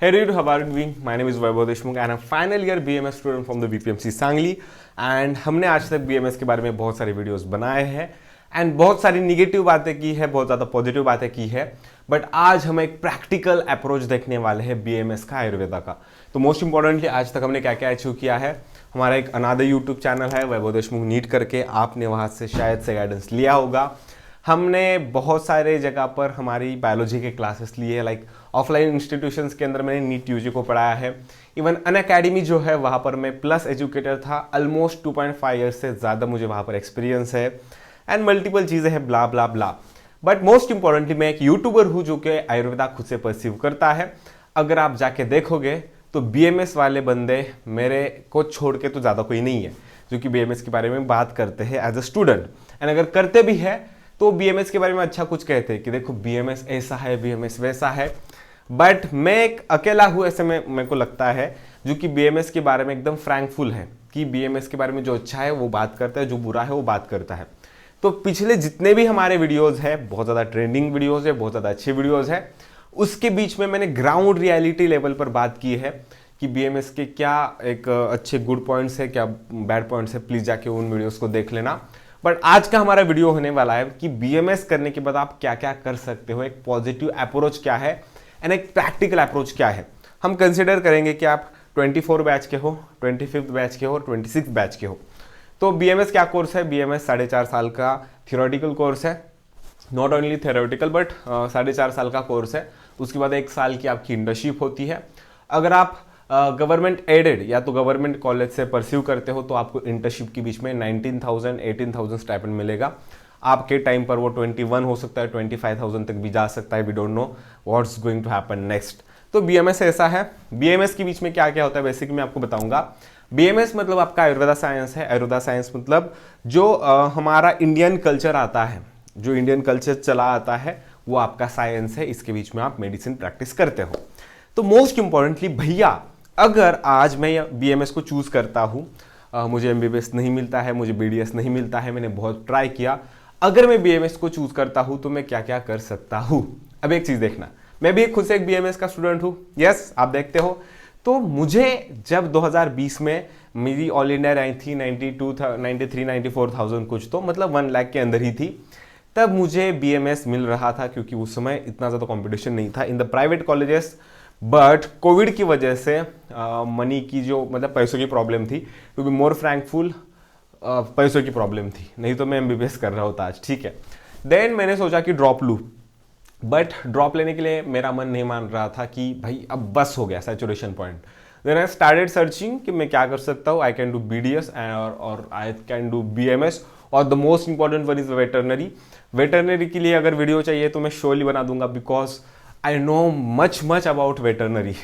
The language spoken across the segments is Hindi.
Hey dude, how are you doing? My name is Vaibhav Deshmukh and I'm final year BMS student from the VPMC Sangli and हमने आज तक BMS के बारे में बहुत सारे वीडियोस बनाए हैं एंड बहुत सारी निगेटिव बातें की है, बहुत ज़्यादा पॉजिटिव बातें की है, बट आज हम एक प्रैक्टिकल अप्रोच देखने वाले हैं BMS का, आयुर्वेदा का। तो मोस्ट इंपॉर्टेंटली आज तक हमने क्या क्या अचीव किया है। हमारा एक अनादर यूट्यूब चैनल है वैभव देशमुख नीट करके, आपने वहाँ से शायद से गाइडेंस लिया होगा। हमने बहुत सारे जगह पर हमारी बायोलॉजी के क्लासेस लिए, लाइक ऑफलाइन इंस्टीट्यूशंस के अंदर मैंने नीट यूजी को पढ़ाया है। इवन अन अकेडमी जो है वहाँ पर मैं प्लस एजुकेटर था, ऑलमोस्ट 2.5 ईयर्स से ज़्यादा मुझे वहाँ पर एक्सपीरियंस है एंड मल्टीपल चीज़ें हैं, ब्ला ब्ला ब्ला। बट मोस्ट इंपॉर्टेंटली मैं एक यूट्यूबर हूँ जो कि आयुर्वेदा खुद से परसीव करता है। अगर आप जाके देखोगे तो BMS वाले बंदे मेरे को छोड़ के तो ज़्यादा कोई नहीं है जो कि BMS के बारे में बात करते हैं एज अ स्टूडेंट, एंड अगर करते भी है तो BMS के बारे में अच्छा कुछ कहते हैं कि देखो BMS ऐसा है, BMS वैसा है। बट मैं एक अकेला हूँ ऐसे में मेरे को लगता है जो कि BMS के बारे में एकदम फ्रैंकफुल है कि BMS के बारे में जो अच्छा है वो बात करता है, जो बुरा है वो बात करता है। तो पिछले जितने भी हमारे वीडियोज़ है, बहुत ज़्यादा ट्रेंडिंग वीडियोज़ है, बहुत ज़्यादा अच्छे वीडियोज़ है, उसके बीच में मैंने ग्राउंड रियलिटी लेवल पर बात की है कि BMS के क्या एक अच्छे गुड पॉइंट्स है, क्या बैड पॉइंट्स है। प्लीज़ जाके उन वीडियोस को देख लेना। बट आज का हमारा वीडियो होने वाला है कि BMS करने के बाद आप क्या क्या कर सकते हो, एक पॉजिटिव अप्रोच क्या है एंड एक प्रैक्टिकल अप्रोच क्या है। हम कंसिडर करेंगे कि आप 24 बैच के हो, 25th बैच के हो, 26th बैच के हो। तो BMS क्या कोर्स है? BMS 4.5 साल का थियोरेटिकल कोर्स है, नॉट ओनली थियोरेटिकल बट 4.5 साल का कोर्स है। उसके बाद 1 साल की आपकी इंटर्नशिप होती है। अगर आप गवर्नमेंट एडेड या तो गवर्नमेंट कॉलेज से परस्यू करते हो तो आपको इंटर्नशिप के बीच में 19,000 18,000 स्टाइपेंड मिलेगा। आपके टाइम पर वो 21 हो सकता है, 25,000 तक भी जा सकता है। We don't know what's going to happen next. तो BMS ऐसा है। BMS के बीच में क्या क्या होता है बेसिकली मैं आपको बताऊंगा। BMS मतलब आपका आयुर्वेदा साइंस है। आयुर्वेदा साइंस मतलब जो हमारा इंडियन कल्चर आता है, जो इंडियन कल्चर चला आता है वो आपका साइंस है। इसके बीच में आप मेडिसिन प्रैक्टिस करते हो। तो मोस्ट इंपॉर्टेंटली भैया, अगर आज मैं BMS को चूज करता हूँ, मुझे MBBS नहीं मिलता है, मुझे BDS नहीं मिलता है, मैंने बहुत ट्राई किया, अगर मैं BMS को चूज करता हूँ तो मैं क्या क्या कर सकता हूँ। अब एक चीज देखना, मैं भी खुद से एक BMS का स्टूडेंट हूँ। यस, आप देखते हो। तो मुझे जब 2020 में मेरी ऑल इंडिया रैंक थी 93-94,000 कुछ, तो मतलब 1 लाख के अंदर ही थी, तब मुझे BMS मिल रहा था क्योंकि उस समय इतना ज़्यादा कंपटीशन नहीं था in the private colleges. But Covid की वजह से मनी की जो मतलब पैसों की प्रॉब्लम थी, टू बी मोर फ्रैंकफुल पैसों की प्रॉब्लम थी, नहीं तो मैं MBBS कर रहा होता आज, ठीक है। देन मैंने सोचा कि ड्रॉप लूँ, बट ड्रॉप लेने के लिए मेरा मन नहीं मान रहा था कि भाई अब बस हो गया, saturation point. Then I started searching कि मैं क्या कर सकता हूँ। आई कैन डू BDS और आई कैन डू BMS, और the most important one is veterinary. Veterinary के लिए अगर वीडियो चाहिए तो मैं श्योरली बना दूंगा, because I know much about veterinary.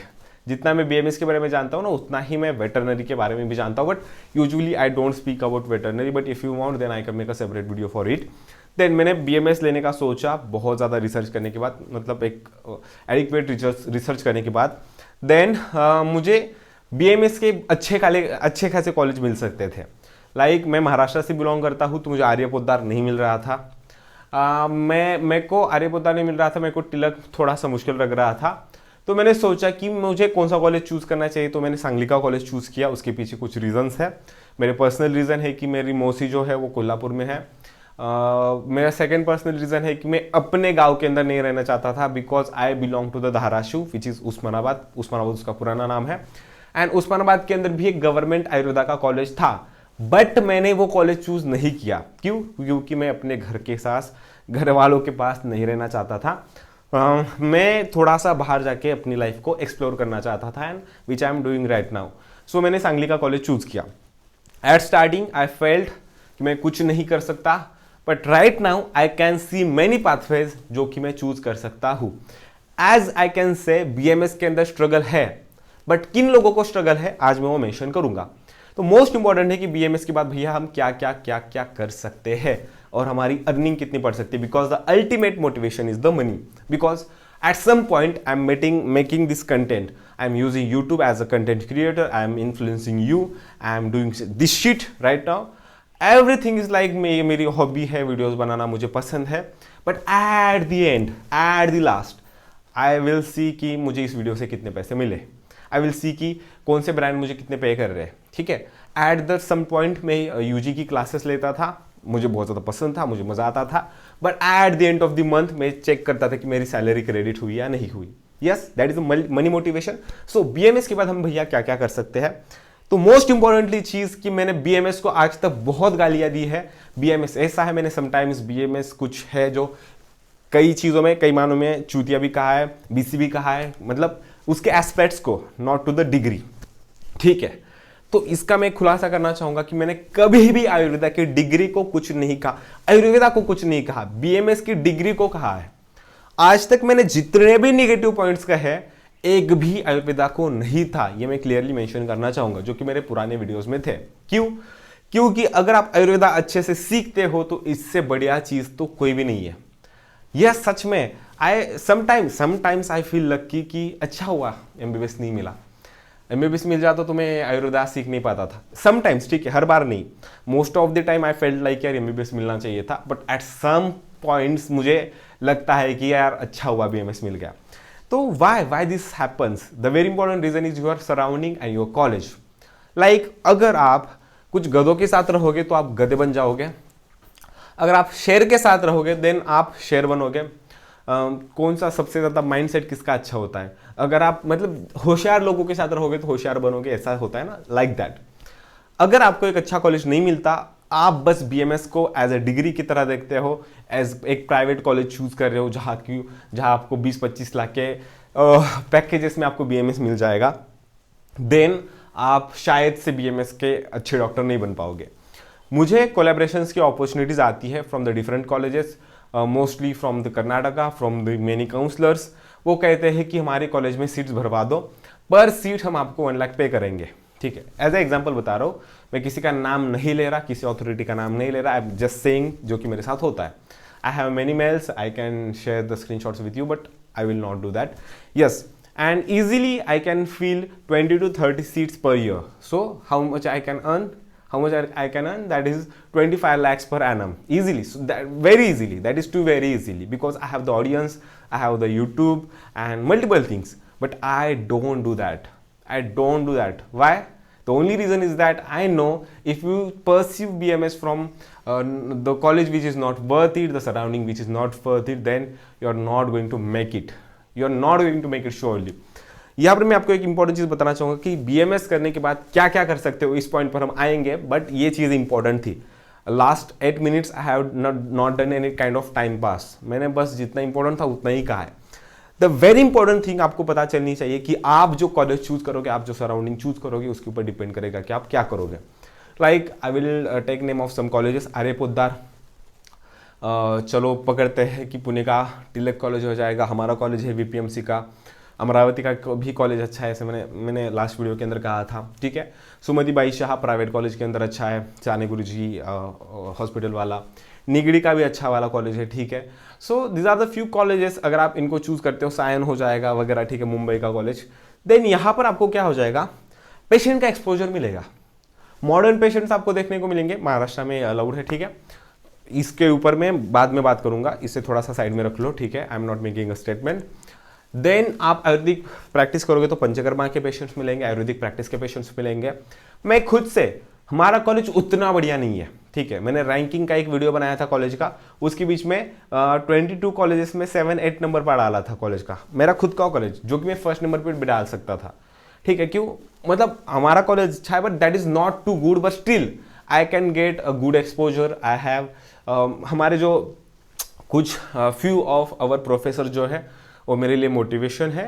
जितना मैं BMS के बारे में जानता हूँ ना, उतना ही मैं वेटरनरी के बारे में भी जानता हूँ। But usually I don't speak about veterinary, but if you want then I can make a separate video for it. देन मैंने BMS लेने का सोचा, बहुत ज़्यादा रिसर्च करने के बाद, मतलब एक एडिक्वेट रिसर्च करने के बाद। देन मुझे BMS के अच्छे खासे कॉलेज मिल सकते थे। लाइक मैं महाराष्ट्र से बिलोंग करता हूँ तो मुझे आर्य पोद्दार नहीं मिल रहा था। मेरे को आर्य पोद्दार नहीं मिल रहा था, मेरे को तिलक थोड़ा सा मुश्किल लग रहा था। तो मैंने सोचा कि मुझे कौन सा कॉलेज चूज़ करना चाहिए, तो मैंने सांगली का कॉलेज चूज़ किया। उसके पीछे कुछ रीजंस है। मेरे पर्सनल रीज़न है कि मेरी मौसी जो है वो कोल्हापुर में है। मेरा सेकंड पर्सनल रीज़न है कि मैं अपने गांव के अंदर नहीं रहना चाहता था, because I belong to the Dharashiv which is Osmanabad. Osmanabad उसका पुराना नाम है। एंड उस्मानाबाद के अंदर भी एक गवर्नमेंट आयुर्वेदा का कॉलेज था, बट मैंने वो कॉलेज चूज नहीं किया। क्यों? क्योंकि मैं अपने घर के साथ, घर वालों के पास नहीं रहना चाहता था। मैं थोड़ा सा बाहर जाके अपनी लाइफ को एक्सप्लोर करना चाहता था, and which I am doing right now. So मैंने सांगली का कॉलेज चूज किया। एट स्टार्टिंग आई फेल्ट कि मैं कुछ नहीं कर सकता, but right now I can see many pathways जो कि मैं चूज कर सकता हूँ। As I can say BMS के अंदर स्ट्रगल है, बट किन लोगों को स्ट्रगल है आज मैं वो मेंशन करूंगा। तो मोस्ट इंपॉर्टेंट है कि BMS के बाद भैया हम क्या क्या क्या क्या कर सकते हैं और हमारी अर्निंग कितनी बढ़ सकती है, because the ultimate motivation is the money. Because at some point I am making this content, I am using YouTube as a content creator, I am influencing you, I am doing this shit right now. Everything is like मेरी हॉबी है, वीडियोज बनाना मुझे पसंद है, but at the end, at the last I will see कि मुझे इस वीडियो से कितने पैसे मिले, आई विल सी कि कौन से ब्रांड मुझे कितने पे कर रहे हैं, ठीक है। एट द सम पॉइंट मैं यूजी की क्लासेस लेता था, मुझे बहुत ज़्यादा पसंद था, मुझे मज़ा आता था, but at the end of the month मैं चेक करता था कि मेरी सैलरी क्रेडिट हुई या नहीं हुई। Yes, that is money motivation. So BMS के बाद हम भैया क्या क्या कर सकते हैं। तो मोस्ट इंपॉर्टेंटली चीज़ कि मैंने बीएमएस को आज तक बहुत गालियाँ दी है। बीएमएस ऐसा है, मैंने समटाइम्स बीएमएस कुछ है जो कई चीज़ों में, कई मानों में चूतिया भी कहा है, बीसी भी कहा है, मतलब उसके एस्पेक्ट्स को, नॉट टू द डिग्री, ठीक है। तो इसका मैं खुलासा करना चाहूंगा कि मैंने कभी भी आयुर्वेदा की डिग्री को कुछ नहीं कहा, आयुर्वेदा को कुछ नहीं कहा, बीएमएस की डिग्री को कहा है। आज तक मैंने जितने भी नेगेटिव पॉइंट्स कहे, एक भी आयुर्वेदा को नहीं था, ये मैं क्लियरली मेंशन करना चाहूंगा, जो कि मेरे पुराने वीडियोस में थे। क्यों? क्योंकि अगर आप आयुर्वेदा अच्छे से सीखते हो तो इससे बढ़िया चीज तो कोई भी नहीं है। यह सच में समटाइम्स आई फील लकी कि अच्छा हुआ एमबीबीएस नहीं मिला, एमबीबीएस मिल जाता तो मैं आयुर्वेदा सीख नहीं पाता था। समटाइम्स, ठीक है, हर बार नहीं, most of the time I felt like यार एमबीबीएस मिलना चाहिए था, बट एट सम पॉइंट्स मुझे लगता है कि यार अच्छा हुआ बीएमएस मिल गया। तो why this happens? The very important reason is your surrounding and your college. Like अगर आप कुछ गधों के साथ रहोगे तो आप गधे बन जाओगे, अगर आप शेर के साथ रहोगे देन आप शेर बनोगे। कौन सा सबसे ज़्यादा माइंडसेट किसका अच्छा होता है? अगर आप मतलब होशियार लोगों के साथ रहोगे तो होशियार बनोगे, ऐसा होता है ना, लाइक दैट। अगर आपको एक अच्छा कॉलेज नहीं मिलता, आप बस बीएमएस को एज ए डिग्री की तरह देखते हो, एज एक प्राइवेट कॉलेज चूज कर रहे हो जहाँ आपको 20-25 लाख के पैकेजेस में आपको बीएमएस मिल जाएगा, देन आप शायद से बीएमएस के अच्छे डॉक्टर नहीं बन पाओगे। मुझे कोलैबोरेशंस की अपॉर्चुनिटीज आती है from the different colleges, mostly from the Karnataka, from the many counsellors. वो कहते हैं कि हमारे कॉलेज में सीट्स भरवा दो, पर सीट हम आपको 1 लाख पे करेंगे, ठीक है। एज ए एग्जाम्पल बता रहा हूँ, मैं किसी का नाम नहीं ले रहा, किसी अथॉरिटी का नाम नहीं ले रहा, आई एम जस्ट सेइंग जो कि मेरे साथ होता है। I have many mails, I can share the screenshots with you, but I will not do that. Yes, and easily I can fill 20 to 30 seats per year. So how much I can earn? How much I can earn? That is 25 lakhs per annum easily. So that very easily. That is too very easily because I have the audience, I have the YouTube and multiple things. But I don't do that. I don't do that. Why? The only reason is that I know if you pursue BMS from the college which is not worth it, the surrounding which is not worth it, then you are not going to make it. You are not going to make it surely. यहाँ पर मैं आपको एक इंपॉर्टेंट चीज बताना चाहूंगा कि बीएमएस करने के बाद क्या क्या कर सकते हो, इस पॉइंट पर हम आएंगे, बट ये चीज इंपॉर्टेंट थी। Last 8 minutes I have not done any kind of time pass, मैंने बस जितना इंपॉर्टेंट था उतना ही कहा है। द वेरी इंपॉर्टेंट थिंग आपको पता चलनी चाहिए कि आप जो कॉलेज चूज करोगे, आप जो सराउंडिंग चूज करोगे, उसके ऊपर डिपेंड करेगा कि आप क्या करोगे। Like I will take name of some colleges. Arya Poddar, चलो पकड़ते हैं कि पुणे का तिलक कॉलेज हो जाएगा, हमारा कॉलेज है वीपीएमसी का, अमरावती का भी कॉलेज अच्छा है, ऐसे मैंने लास्ट वीडियो के अंदर कहा था, ठीक है। सुमति बाई शाह प्राइवेट कॉलेज के अंदर अच्छा है, चाने गुरु जी हॉस्पिटल वाला, निगड़ी का भी अच्छा वाला कॉलेज है, ठीक है। So this are the few colleges, अगर आप इनको चूज करते हो, सायन हो जाएगा वगैरह, ठीक है, मुंबई का कॉलेज, देन यहाँ पर आपको क्या हो जाएगा, पेशेंट का एक्सपोजर मिलेगा। मॉडर्न पेशेंट्स आपको देखने को मिलेंगे, महाराष्ट्र में अलाउड है, ठीक है। इसके ऊपर मैं बाद में बात करूंगा, इसे थोड़ा सा साइड में रख लो, ठीक है। I am not making a statement. Then आप आयुर्वेदिक प्रैक्टिस करोगे तो पंचकर्मा के पेशेंट्स मिलेंगे, आयुर्वेदिक प्रैक्टिस के पेशेंट्स मिलेंगे। मैं खुद से, हमारा कॉलेज उतना बढ़िया नहीं है, ठीक है। मैंने रैंकिंग का एक वीडियो बनाया था कॉलेज का, उसके बीच में 22 कॉलेजेस में 7-8 नंबर पर डाला था कॉलेज का, मेरा खुद का कॉलेज, जो कि मैं फर्स्ट नंबर पर भी डाल सकता था, ठीक है। क्यों? मतलब हमारा कॉलेज अच्छा है, but that is not too good, but still I can get a good exposure. I have हमारे जो कुछ फ्यू ऑफ आवर प्रोफेसर जो है वो मेरे लिए मोटिवेशन है,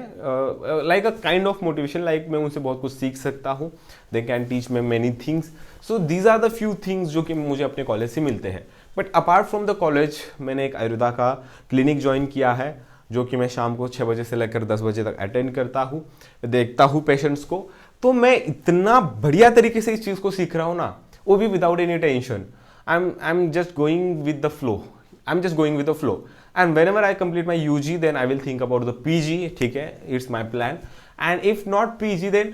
like a kind of motivation, like मैं उनसे बहुत कुछ सीख सकता हूँ, they can teach me many things. So these are the few things जो कि मुझे अपने कॉलेज से मिलते हैं। But apart from the college मैंने एक आयुर्वेदा का क्लिनिक ज्वाइन किया है, जो कि मैं शाम को 6 बजे से लेकर 10 बजे तक अटेंड करता हूँ, देखता हूँ पेशेंट्स को। तो मैं इतना बढ़िया तरीके से इस चीज़ को सीख रहा हूँ ना, वो भी without any tension. I'm just going with the flow. I'm just going with the flow. And whenever I complete my UG, then I will think about the PG. ठीक है, it's my plan. And if not PG, then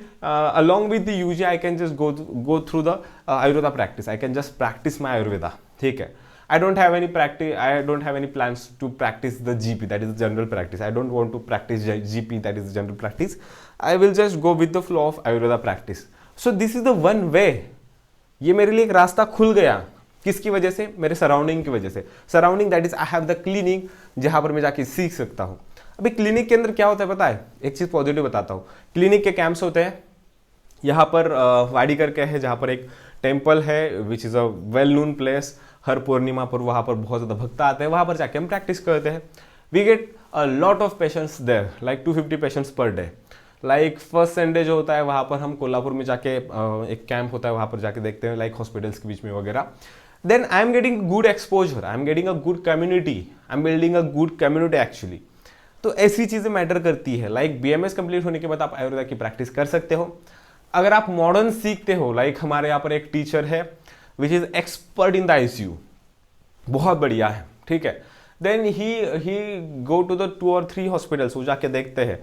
along with the UG, I can just go through the Ayurveda practice. I can just practice my Ayurveda. ठीक है. I don't have any practice. I don't have any plans to practice the GP, that is the general practice. I don't want to practice GP, that is the general practice. I will just go with the flow of Ayurveda practice. So this is the one way. ये मेरे लिए एक रास्ता खुल गया. किसकी वजह से? मेरे सराउंडिंग की वजह से. Surrounding that is I have the clinic, जहां पर मैं जाके सीख सकता हूं. अभी क्लिनिक के अंदर क्या होता है पता है? एक चीज पॉजिटिव बताता हूं. क्लिनिक के कैंप्स होते हैं. यहाँ पर वाड़ी करके है, जहाँ पर एक टेम्पल है which is a well known place. हर पूर्णिमा पर वहाँ पर बहुत ज़्यादा भक्त आते हैं. वहाँ पर जाके हम प्रैक्टिस करते हैं. We get a lot of patients there, like 250 patients per day. Like first Sunday जो होता है वहाँ पर हम कोल्हापुर में जाके एक कैंप होता है, वहाँ पर जाके देखते हैं, लाइक हॉस्पिटल्स के बीच में वगैरह. Then I am getting good exposure, I am getting a good community, I am building a good community actually. तो ऐसी चीज़ें मैटर करती है. लाइक BMS कंप्लीट होने के बाद आप आयुर्वेदा की प्रैक्टिस कर सकते हो. अगर आप मॉडर्न सीखते हो, लाइक हमारे यहाँ पर एक टीचर है which is expert in the ICU, बहुत बढ़िया है, ठीक है. Then he go to the 2 or 3 hospitals, वो जाके देखते हैं,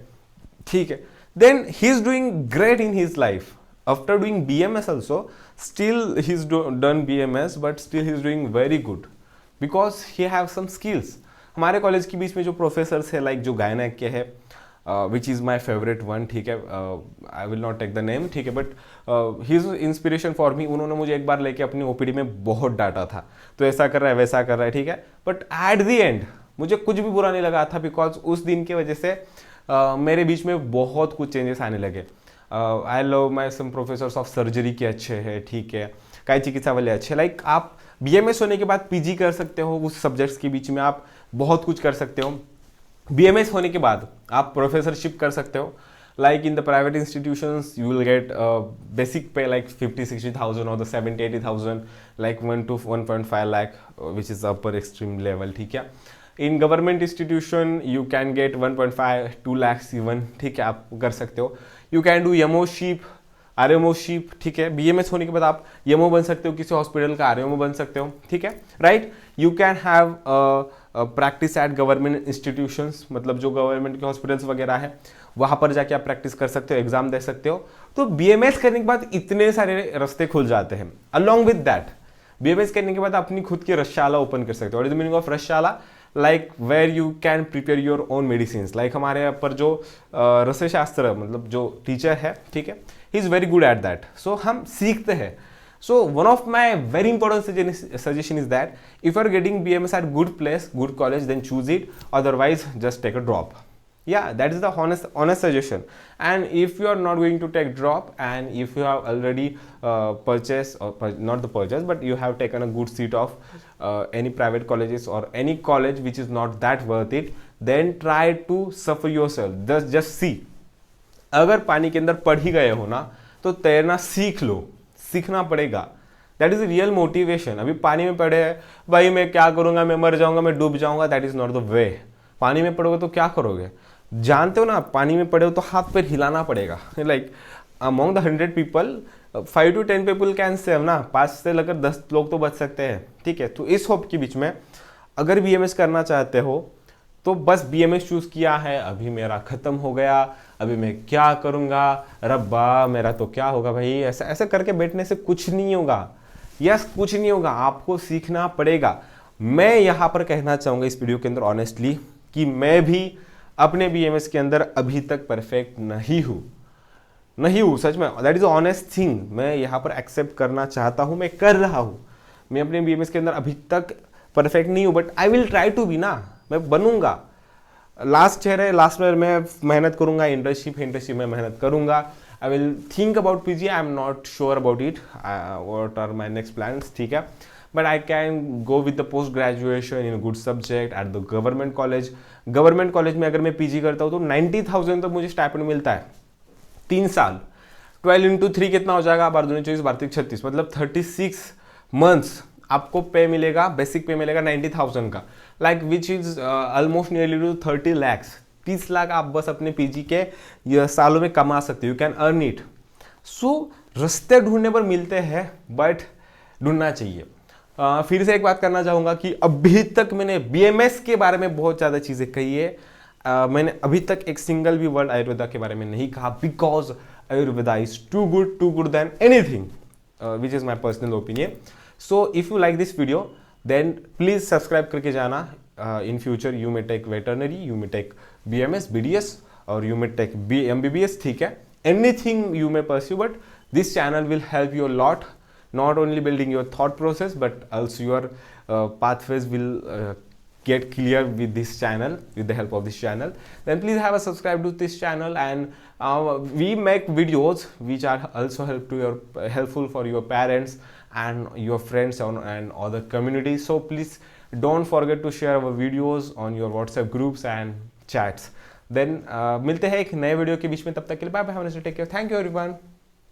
ठीक है. Then he is doing great in his life after doing BMS also. Still he is done BMS, but still he is doing very good because he have some skills. हमारे कॉलेज के बीच में जो प्रोफेसर्स है, लाइक जो गायनेक के है, which is my favourite one, ठीक है. I will not take the name, ठीक है, but he is inspiration for me. उन्होंने मुझे एक बार लेके अपनी OPD में बहुत डांटा था, तो ऐसा कर रहा है, वैसा कर रहा है, ठीक है. बट एट द एंड मुझे कुछ भी बुरा नहीं लगा था, बिकॉज उस दिन की वजह से मेरे बीच में बहुत कुछ चेंजेस आने लगे. I love my some professors of surgery के अच्छे हैं, ठीक है, काय चिकित्सा वाले अच्छे. लाइक आप BMS होने के बाद PG कर सकते हो, उस सब्जेक्ट्स के बीच में आप बहुत कुछ कर सकते हो. BMS होने के बाद आप प्रोफेसरशिप कर सकते हो. Like in the private institutions you will get basic पे लाइक 50-60,000 और the 70-80,000, like 1 to 1.5 lakh, which is upper extreme level, ठीक है. In government institution you can get 1.5-2 lakhs even, ठीक है, आप कर सकते हो. यू कैन डू यमोशिप, RMOशिप, ठीक है. BMS होने के बाद आप YMO बन सकते हो, किसी हॉस्पिटल का RMO बन सकते हो, ठीक है, right. You can have practice eight government institutions, मतलब जो गवर्नमेंट के हॉस्पिटल्स वगैरह है, वहाँ पर जाके आप प्रैक्टिस कर सकते हो, एग्जाम दे सकते हो. तो BMS करने के बाद इतने सारे रास्ते खुल जाते हैं. अलॉन्ग विद दैट BMS करने के बाद अपनी खुद की रसशाला ओपन कर सकते हो. What is the meaning of रसशाला? Like where you can prepare your own medicine. Like हमारे यहाँ पर जो रसशास्त्र मतलब जो टीचर है, ठीक है, he is very good at that. So हम सीखते हैं. So one of my very important suggestion is that if you are getting BMS at good place, good college, then choose it. Otherwise, just take a drop. Yeah, that is the honest suggestion. And if you are not going to take drop, and if you have already purchased or not the purchase, but you have taken a good seat of any private colleges or any college which is not that worth it, then try to suffer yourself. Just see. अगर पानी के अंदर पड़ ही गए हो ना, तो तैरना सीख लो. सीखना पड़ेगा. That is real motivation. अभी पानी में पड़े हैं, भाई मैं क्या करूंगा, मैं मर जाऊंगा, मैं डूब जाऊंगा, that is not the way. पानी में पड़ोगे तो क्या करोगे? जानते हो ना, पानी में पड़े हो तो हाथ पैर हिलाना पड़ेगा. Like among the 100 people 5 to 10 people can save ना. 5 से लेकर 10 लोग तो बच सकते हैं, ठीक है. तो इस होप के बीच में अगर BMS करना चाहते हो तो बस BMS चूज किया है, अभी मेरा खत्म हो गया, अभी मैं क्या करूंगा, रब्बा मेरा तो क्या होगा भाई, ऐसा ऐसा करके बैठने से कुछ नहीं होगा. यस, कुछ नहीं होगा, आपको सीखना पड़ेगा. मैं यहाँ पर कहना चाहूँगा इस वीडियो के अंदर ऑनेस्टली कि मैं भी अपने BMS के अंदर अभी तक परफेक्ट नहीं हूँ सच में. That is honest thing. मैं यहाँ पर एक्सेप्ट करना चाहता हूँ, मैं कर रहा हूँ. मैं अपने BMS के अंदर अभी तक परफेक्ट नहीं हूँ, but I will try to be ना. मैं बनूंगा. लास्ट ईयर मैं मेहनत करूंगा. इंटर्नशिप में मेहनत करूंगा. I will think about PG. I am not sure about it, what are my next plans, ठीक है. But I can go with the post graduation in good subject at the government college. Government college में अगर मैं PG करता हूँ तो 90,000 तो मुझे स्टाइपेंड मिलता है 3 साल. 12 into 3 कितना हो जाएगा? 12-24-32-36, मतलब 36 months आपको पे मिलेगा, बेसिक पे मिलेगा 90,000 का. Like which is almost nearly to 30 lakhs. 30 lakh आप बस अपने PG के सालों में कमा सकते हो. You can earn it. So रास्ते ढूंढने पर मिलते हैं, बट ढूंढना चाहिए. फिर से एक बात करना चाहूँगा कि अभी तक मैंने BMS के बारे में बहुत ज़्यादा चीज़ें कही है. मैंने अभी तक एक सिंगल भी वर्ड आयुर्वेदा के बारे में नहीं कहा, because Ayurveda is too good than anything, which is my personal opinion. So if you like this video, then please subscribe करके जाना. In future you may take veterinary, you may take BMS, BDS, और you may take MBBS, ठीक है, anything you may pursue, but this channel will help you a lot, not only building your thought process but also your pathways will get clear with this channel, with the help of this channel. Then please have a subscribe to this channel, and we make videos which are also helpful for your parents and your friends and other communities. So please don't forget to share our videos on your WhatsApp groups and chats. Then मिलते हैं एक नए वीडियो के बीच में. तब तक के लिए bye bye, have a nice day, take care, thank you everyone.